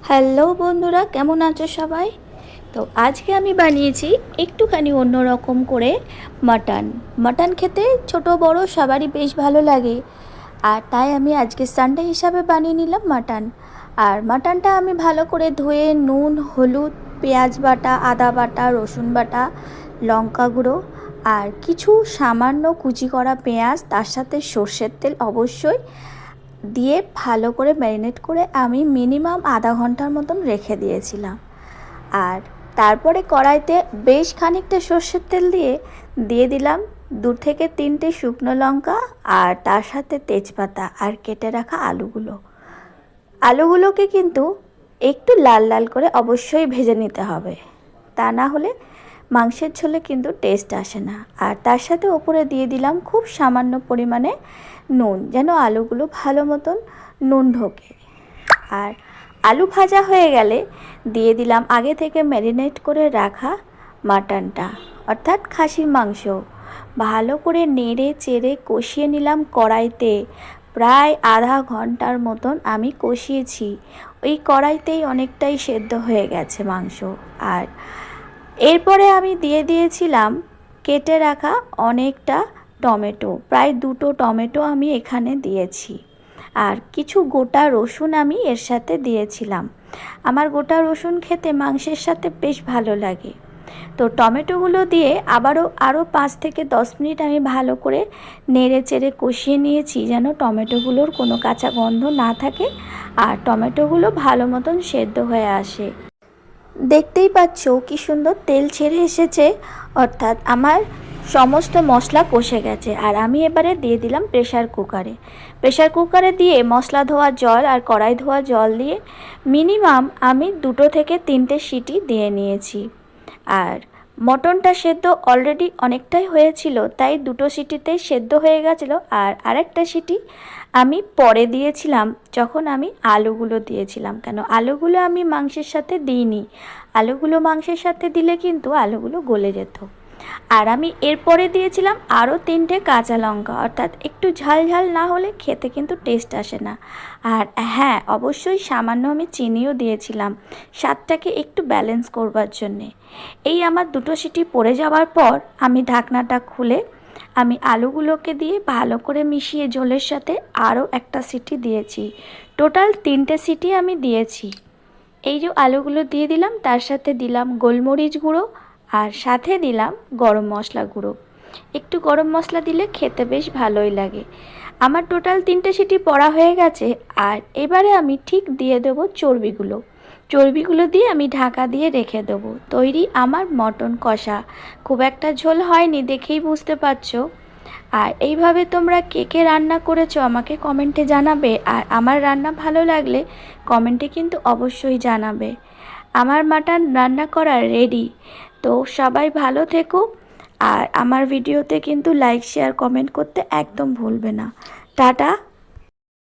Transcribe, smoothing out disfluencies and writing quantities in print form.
Hello বন্ধুরা, কেমন আছো সবাই? তো আজকে আমি বানিয়েছি একটুখানি অন্যরকম করে মাটন। মাটন খেতে ছোট বড় সবারই বেশ ভালো লাগে, আর তাই আমি আজকে সানডে হিসাবে বানিয়ে নিলাম মাটন। আর মাটনটা আমি ভালো করে ধুয়ে নুন, হলুদ, পেঁয়াজ বাটা, আদা বাটা, রসুন বাটা, লঙ্কা গুঁড়ো আর কিছু সামান্য কুচি করা পেঁয়াজ, তার সাথে সর্ষের তেল অবশ্যই দিয়ে ভালো করে ম্যারিনেট করে আমি মিনিমাম আধা ঘন্টার মতন রেখে দিয়েছিলাম। আর তারপরে কড়াইতে বেশ খানিকটা সর্ষের তেল দিয়ে দিলাম 2 থেকে 3টে শুকনো লঙ্কা, আর তার সাথে তেজপাতা আর কেটে রাখা আলুগুলোকে কিন্তু একটু লাল লাল করে অবশ্যই ভেজে নিতে হবে, তা না হলে মাংসের ঝোলে কিন্তু টেস্ট আসে না। আর তার সাথে ওপরে দিয়ে দিলাম খুব সামান্য পরিমাণে নুন, যেন আলুগুলো ভালো মতন নুন ঢোকে। আর আলু ভাজা হয়ে গেলে দিয়ে দিলাম আগে থেকে ম্যারিনেট করে রাখা মাটনটা, অর্থাৎ খাসির মাংস। ভালো করে নেড়ে চেড়ে কষিয়ে নিলাম কড়াইতে। প্রায় আধা ঘন্টার মতন আমি কষিয়েছি, ওই কড়াইতেই অনেকটাই সেদ্ধ হয়ে গেছে মাংস। আর এরপরে আমি দিয়ে দিয়েছিলাম কেটে রাখা অনেকটা টমেটো, প্রায় 2টো টমেটো আমি এখানে দিয়েছি। আর কিছু গোটা রসুন আমি এর সাথে দিয়েছিলাম। আমার গোটা রসুন খেতে মাংসের সাথে বেশ ভালো লাগে। তো টমেটোগুলো দিয়ে আরও 5 থেকে 10 মিনিট আমি ভালো করে নেড়ে চেড়ে কষিয়ে নিয়েছি, যেন টমেটোগুলোর কোনো কাঁচা গন্ধ না থাকে আর টমেটোগুলো ভালো মতন সেদ্ধ হয়ে আসে। দেখতেই পাচ্ছ কি সুন্দর তেল ছেড়ে এসেছে, অর্থাৎ আমার সমস্ত মশলা কষে গেছে। আর আমি এবারে দিয়ে দিলাম প্রেশার কুকারে দিয়ে মশলা ধোয়া জল আর কড়াই ধোয়া জল দিয়ে মিনিমাম আমি 2 থেকে 3টে সিটি দিয়ে নিয়েছি। আর মটনটা সেদ্ধ অলরেডি অনেকটাই হয়েছিল, তাই 2টো সিটিতেই সেদ্ধ হয়ে গেছিলো। আর আরেকটা সিটি আমি পরে দিয়েছিলাম যখন আমি আলুগুলো দিয়েছিলাম, কেন আলুগুলো আমি মাংসের সাথে দিইনি। আলুগুলো মাংসের সাথে দিলে কিন্তু আলুগুলো গলে যেত। আর আমি এরপরে দিয়েছিলাম আরও 3টে কাঁচা লঙ্কা, অর্থাৎ একটু ঝাল ঝাল না হলে খেতে কিন্তু টেস্ট আসে না। আর হ্যাঁ, অবশ্যই সামান্য আমি চিনিও দিয়েছিলাম স্বাদটাকে একটু ব্যালেন্স করবার জন্যে। এই আমার 2টো সিটি পড়ে যাওয়ার পর আমি ঢাকনাটা খুলে আমি আলুগুলোকে দিয়ে ভালো করে মিশিয়ে ঝোলের সাথে আরও একটা সিটি দিয়েছি। টোটাল 3টে সিটি আমি দিয়েছি। এই যে আলুগুলো দিয়ে দিলাম, তার সাথে দিলাম গোলমরিচ গুঁড়ো আর সাথে দিলাম গরম মশলা গুঁড়ো। একটু গরম মশলা দিলে খেতে বেশ ভালোই লাগে। আমার টোটাল 3টে সিটি পড়া হয়ে গেছে। আর এবারে আমি ঠিক দিয়ে দেবো চর্বিগুলো দিয়ে আমি ঢাকা দিয়ে রেখে দেবো। তৈরি আমার মটন কষা। খুব একটা ঝোল হয়নি, দেখেই বুঝতে পারছো। আর এইভাবে তোমরা কে কে রান্না করেছো আমাকে কমেন্টে জানাবে। আর আমার রান্না ভালো লাগলে কমেন্টে কিন্তু অবশ্যই জানাবে। আমার মাটন রান্না করা রেডি। তো সবাই ভালো থেকো, আর আমার ভিডিওতে কিন্তু লাইক শেয়ার কমেন্ট করতে একদম ভুলবে না। টাটা।